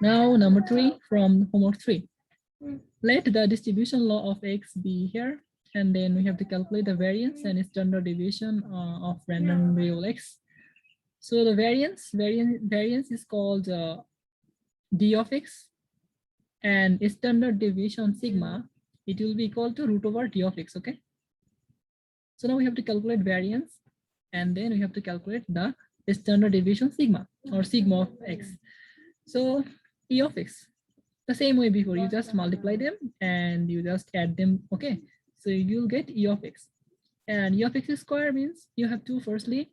Now number 3 from homework 3. Let the distribution law of x be here, and then we have to calculate the variance and standard deviation of random variable x. So the variance is called d of x, and standard deviation sigma, it will be equal to root over d of x. Okay. So now we have to calculate variance, and then we have to calculate the standard deviation sigma or sigma of x. So e of x, the same way before, you just multiply them and you just add them. Okay, so you'll get e of x, and e of x square means you have to firstly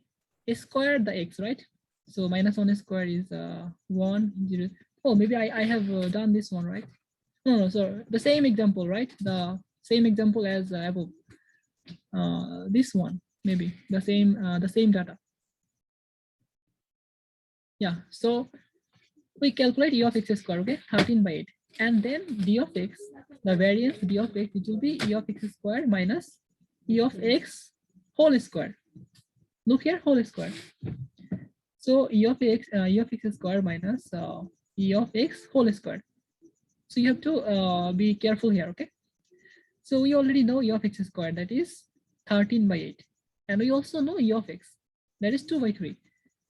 square the x, right? So -1 square is 1 0. Oh, maybe I have done this one, right? No, so the same example, right? The same example as above. This one, maybe the same data. Yeah, so we calculate e of x square, okay, 13 by 8. And then d of x, the variance d of x, it will be e of x square minus e of x whole square. Look here, whole square. So e of x square minus e of x whole square. So you have to be careful here, okay? So we already know e of x square, that is 13 by 8. And we also know e of x, that is 2 by 3.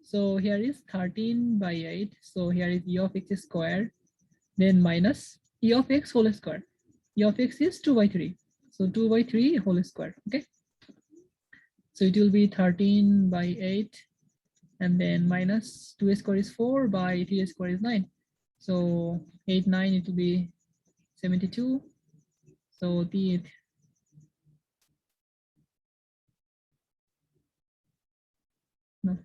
So here is 13 by 8. So here is e of x square, then minus e of x whole square. E of x is 2 by 3. So 2 by 3 whole square, okay? So it will be 13 by 8, and then minus 2 square is 4 by 3 square is 9. So 8, 9, it will be 72. So the no,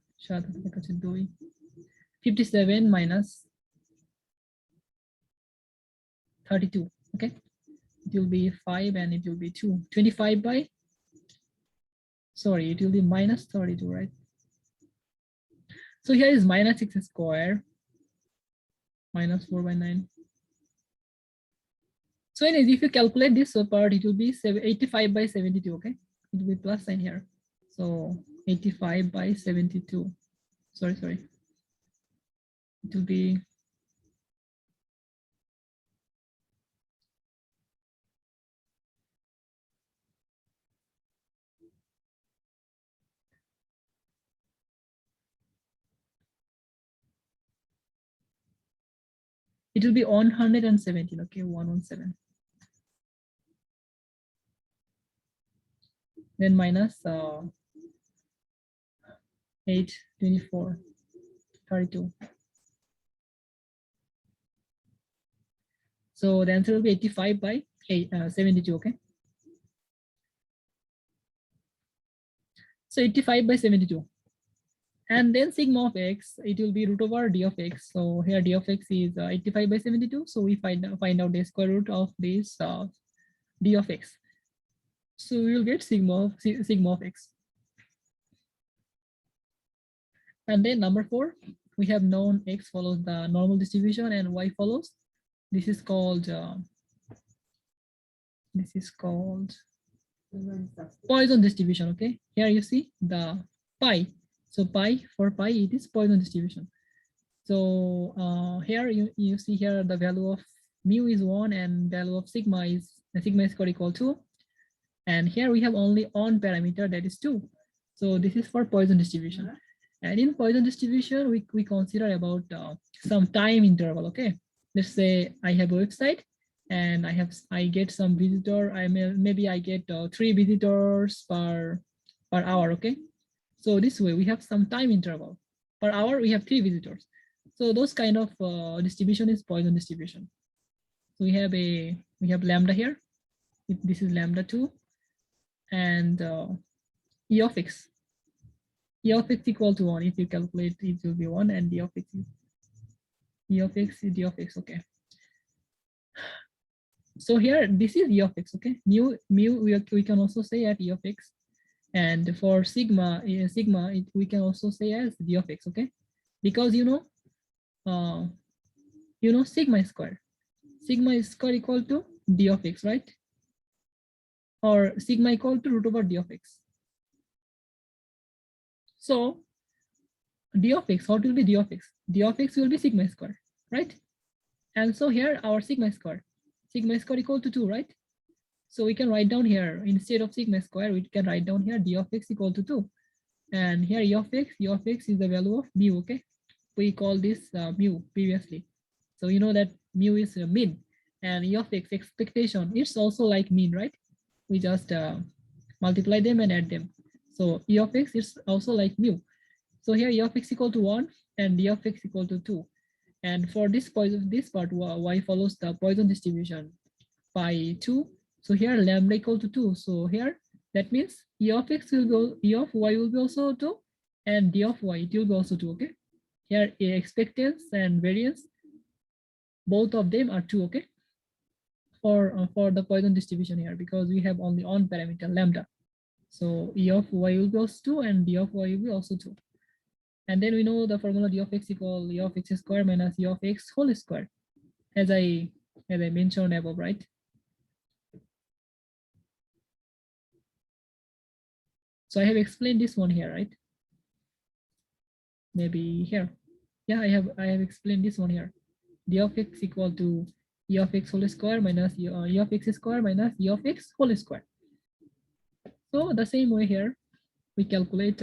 57 minus 32. Okay, it will be 5 and it will be 2. 25 by, sorry, it will be minus 32, right? So here is minus 6 square minus 4 by 9. So anyways, if you calculate this part, it will be 85 by 72. Okay, it will be plus sign here. So 85 by 72. Sorry. It will be it will be 117. Okay, 117. Then minus 8, 24, 32. So the answer will be 85 by 72. Okay. So 85 by 72. And then sigma of x, it will be root over d of x. So here d of x is 85 by 72. So we find out the square root of this d of x. So we will get sigma of x. And then number 4, we have known x follows the normal distribution and y follows. This is called Poisson distribution. Okay, here you see the pi. So for pi, it is Poisson distribution. So here you see here the value of mu is 1 and value of sigma is equal to. And here we have only one parameter, that is 2. So this is for Poisson distribution. And in Poisson distribution, we consider about some time interval. Okay, let's say I have a website and I get some visitor. Maybe I get 3 visitors per hour. Okay, so this way we have some time interval. Per hour we have 3 visitors. So those kind of distribution is Poisson distribution. So we have lambda here. This is lambda 2, and e of x. E of x equal to 1. If you calculate, it will be 1, and d of x is d of x. Okay. So here, this is e of x. Okay. Mu we can also say at e of x, and for sigma we can also say as d of x. Okay, because you know sigma square. Sigma is square equal to d of x, right? Or sigma equal to root over d of x. So d of x, what will be d of x? D of x will be sigma square, right? And so here our sigma square equal to 2, right? So we can write down here, instead of sigma square, we can write down here d of x equal to 2. And here e of x is the value of mu, okay? We call this mu previously. So you know that mu is mean, and e of x expectation, it's also like mean, right? We just multiply them and add them. So e of x is also like mu. So here e of x equal to 1 and d of x equal to 2. And for this Poisson, this part, y follows the Poisson distribution by 2. So here lambda equal to 2. So here that means e of x will go, e of y will be also 2, and d of y, it will be also 2, okay? Here expectance and variance, both of them are 2, okay? For the Poisson distribution here, because we have only one parameter lambda. So e of y will be also 2 and d of y will be also 2. And then we know the formula d of x equal e of x square minus e of x whole square, as I mentioned above, right? So I have explained this one here, right? Maybe here. Yeah, I have explained this one here. D of x equal to e of x whole square minus e of x square minus e of x whole square. So the same way here, we calculate.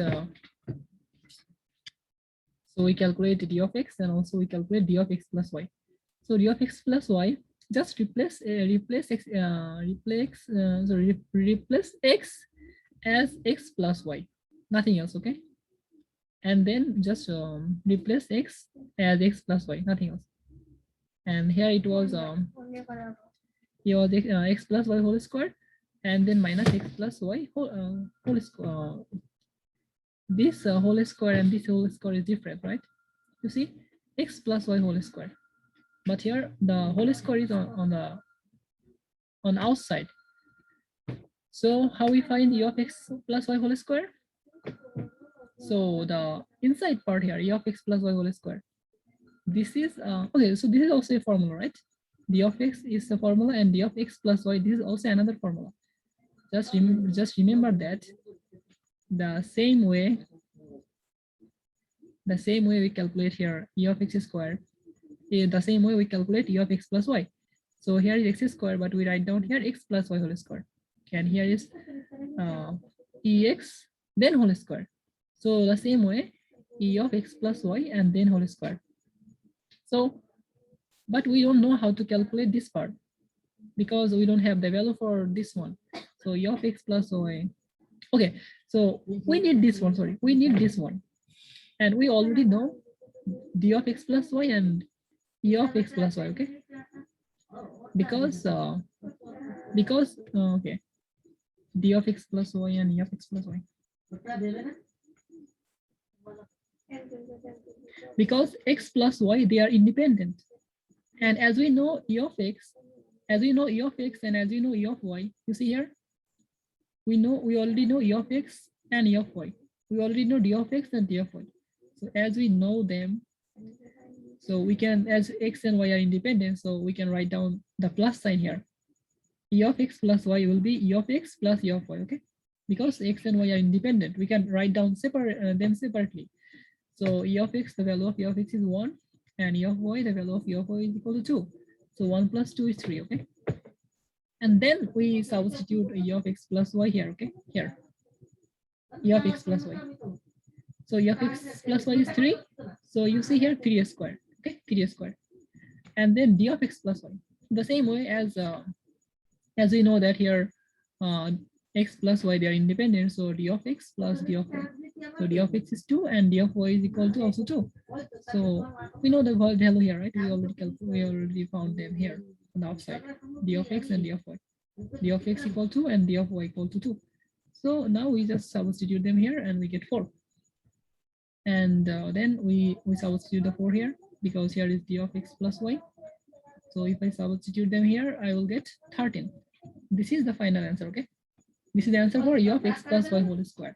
So we calculate d of x, and also we calculate d of x plus y. So d of x plus y, just replace replace x as x plus y, nothing else, okay? And then just replace x as x plus y, nothing else. And here it was x plus y whole square, and then minus x plus y whole square. This whole square and this whole square is different, right? You see, x plus y whole square. But here the whole square is on outside. So how we find e of x plus y whole square? So the inside part here, e of x plus y whole square. This is okay. So this is also a formula, right? D of x is a formula, and d of x plus y, this is also another formula. Just remember that the same way we calculate here e of x square, the same way we calculate e of x plus y. So here is x square, but we write down here x plus y whole square. And here is ex then whole square. So the same way, e of x plus y and then whole square. So, but we don't know how to calculate this part because we don't have the value for this one. So e of x plus y. Okay, so we need this one, sorry, we need this one. And we already know d of x plus y and e of x plus y, okay? Because okay, d of x plus y and e of x plus y. Because x plus y, they are independent. And as we know e of x, and as we know e of y, you see here, we already know e of x and e of y. We already know d of x and d of y. So as we know them, so we can, as x and y are independent, so we can write down the plus sign here. E of x plus y will be e of x plus e of y, okay? Because x and y are independent, we can write down them separately. So e of x, the value of e of x is 1, and e of y, the value of e of y is equal to 2. So 1 plus 2 is 3, okay? And then we substitute e of x plus y here, okay? Here, e of x plus y. So e of x plus y is 3. So you see here 3 square, okay? 3 square. And then d of x plus y. The same way as we know that here x plus y, they are independent. So d of x plus d of y. So d of x is 2 and d of y is equal to also 2. So we know the value here, right? We already found them here on the outside. D of x and d of y. D of x equal to and d of y equal to 2. So now we just substitute them here and we get 4. And then we substitute the 4 here because here is d of x plus y. So if I substitute them here, I will get 13. This is the final answer, okay? This is the answer for e of x plus y whole square.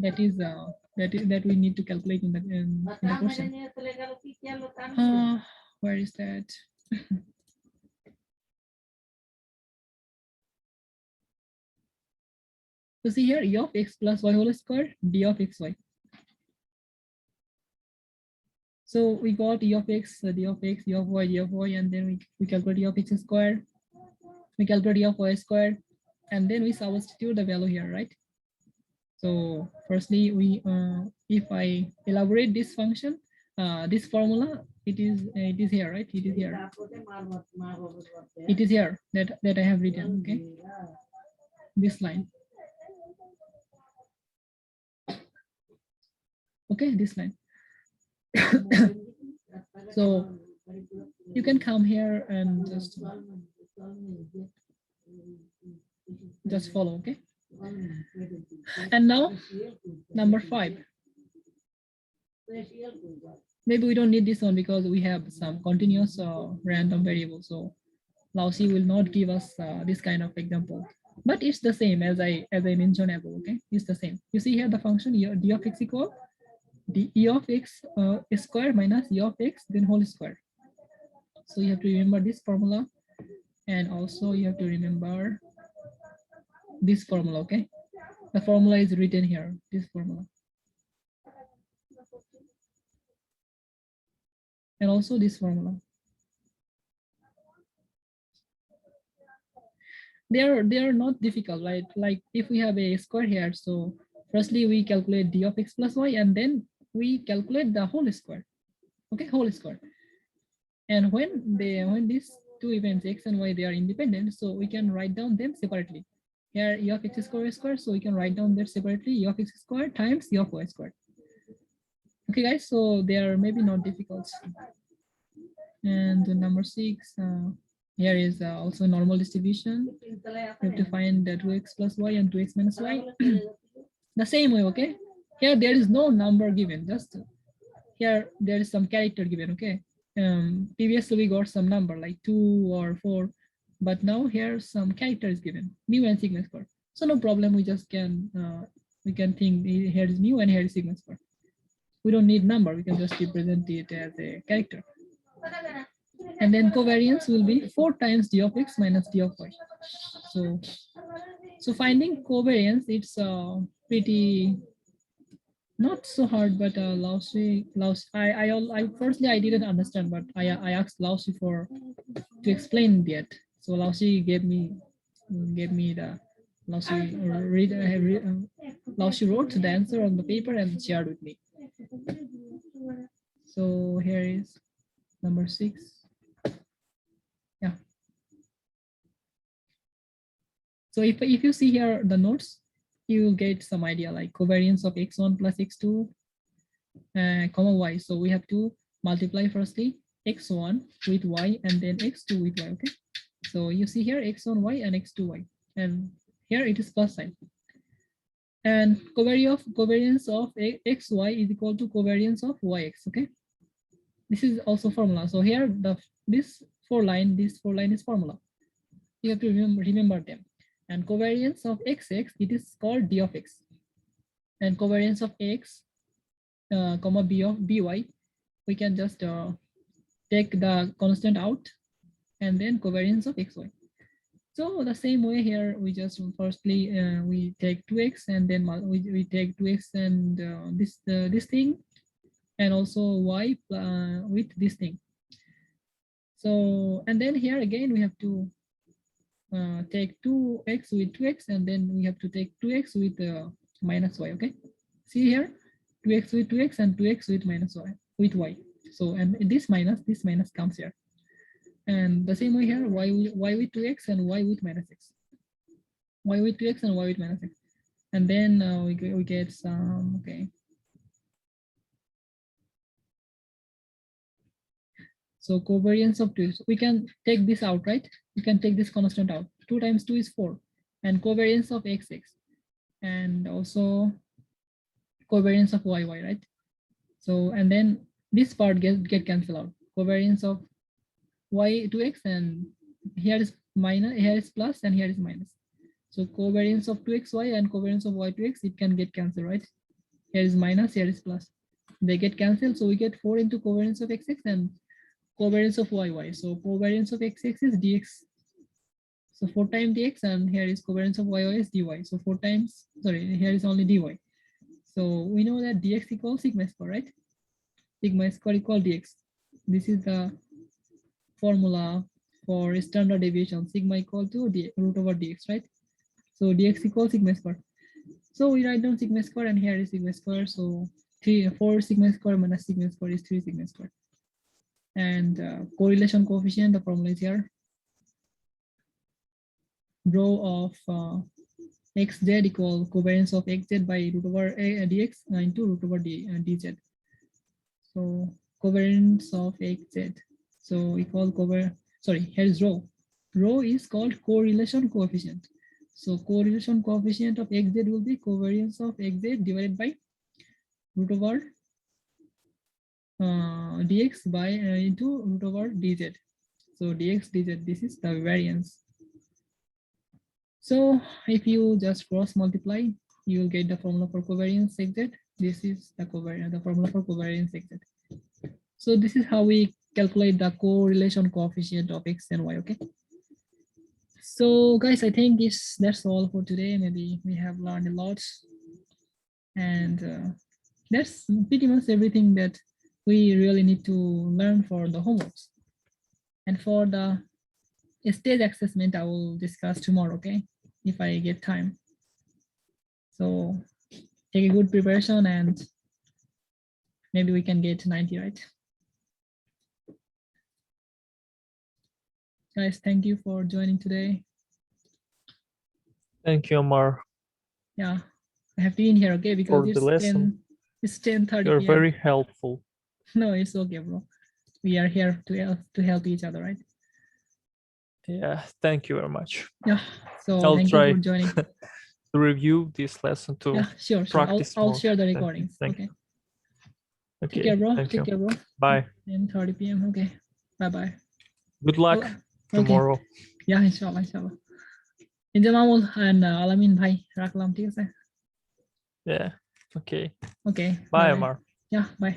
That is that we need to calculate in the question. Where is that? So see here, e of x plus y whole square, d of xy. So we got e of x, d of x, e of y, and then we calculate e of x squared. We calculate e of y squared, and then we substitute the value here, right? So firstly, if I elaborate this function, this formula, it is here, right? It is here. It is here that I have written. Okay, this line. Okay, this line. So you can come here and just follow. Okay. And now number 5. Maybe we don't need this one because we have some continuous random variable. So Lausi will not give us this kind of example, but it's the same as I mentioned above. Okay, it's the same. You see here the function d of x equal the e of x square minus e of x then whole square. So you have to remember this formula, and also you have to remember this formula. Okay, the formula is written here. This formula. And also this formula. They are not difficult, right? Like if we have a square here, so firstly we calculate d of x plus y, and then we calculate the whole square. Okay, whole square. And when these two events x and y, they are independent, so we can write down them separately. Here e of x square, so we can write down that separately, e of x square times e of y square. Okay, guys, so they are maybe not difficult. And number 6, here is also normal distribution. We have to find 2x plus y and 2x minus y. The same way, okay? Here there is no number given, just here there is some character given, okay? Previously we got some number like 2 or 4, but now here some character is given, mu and sigma square. So no problem, we just can we can think here is mu and here is sigma square. We don't need number, we can just represent it as a character. And then covariance will be 4 times d of x minus d of y. So finding covariance, it's pretty not so hard, but Lausi, I firstly I didn't understand, but I asked Lausi to explain that. So Lausi gave me the Lausi wrote the answer on the paper and shared with me. So here is number 6. Yeah. So if you see here the notes, you will get some idea like covariance of x1 plus x2 comma y. So we have to multiply firstly x1 with y and then x2 with y. Okay. So you see here x1 y and x2 y, and here it is plus sign. And covariance of xy is equal to covariance of yx. Okay. This is also formula. So here this four line is formula. You have to remember them. And covariance of xx, it is called d of x. And covariance of x, comma b of by, we can just take the constant out, and then covariance of xy. So the same way here, we just firstly we take 2x, and then we take 2x and this thing, and also y with this thing. So, and then here again we have to take 2x with 2x, and then we have to take 2x with minus y. Okay, see here 2x with 2x and 2x with minus y with y. So, and this minus comes here, and the same way here y with 2x and y with minus x, y with 2x and y with minus x, and then we get some. Okay, so covariance of 2, we can take this out, right? We can take this constant out. 2 times 2 is 4, and covariance of xx, and also covariance of yy, right? So, and then this part get cancelled out. Covariance of y to x, and here is minus, here is plus, and here is minus. So covariance of 2xy and covariance of y to x, it can get cancelled, right? Here is minus, here is plus. They get cancelled, so we get 4 into covariance of xx and covariance of yy. So covariance of xx is dx. So 4 times dx, and here is covariance of y is dy. So 4 times, sorry, here is only dy. So we know that dx equals sigma square, right? sigma square equal dx. This is the formula for standard deviation, sigma equal to root over dx, right? So dx equals sigma square. So we write down sigma square, and here is sigma square. So 4 sigma square minus sigma square is 3 sigma square. And correlation coefficient, the formula is here. Rho of xz equal covariance of xz by root over dx into root over dz. So covariance of xz. So equal here is rho. Rho is called correlation coefficient. So correlation coefficient of xz will be covariance of xz divided by root over dx by into root over dz. So dx dz, this is the variance. So if you just cross multiply, you will get the formula for covariance xz. This is the formula for covariance xz. So this is how we calculate the correlation coefficient of x and y. Okay. So guys, I think that's all for today. Maybe we have learned a lot, and that's pretty much everything that we really need to learn for the homeworks. And for the stage assessment, I will discuss tomorrow, okay, if I get time. So take a good preparation, and maybe we can get 90, right? Guys, thank you for joining today. Thank you, Amar. Yeah, I have to be in here, okay, because it's 10:30 You're p.m. very helpful. No, it's okay, bro. We are here to help each other, right? Yeah, thank you very much. Yeah, so I'll try you for joining. to review this lesson too. Yeah, sure. I'll share the recordings. Okay. Okay. Take care, bro. Take care, bro. Bye. 10:30 p.m. Okay. Bye. Good luck tomorrow. Yeah, inshallah. Injamamul and Alamin bhai raklam, ঠিক আছে? Yeah. Okay. Okay. Bye, Amar. Yeah, bye.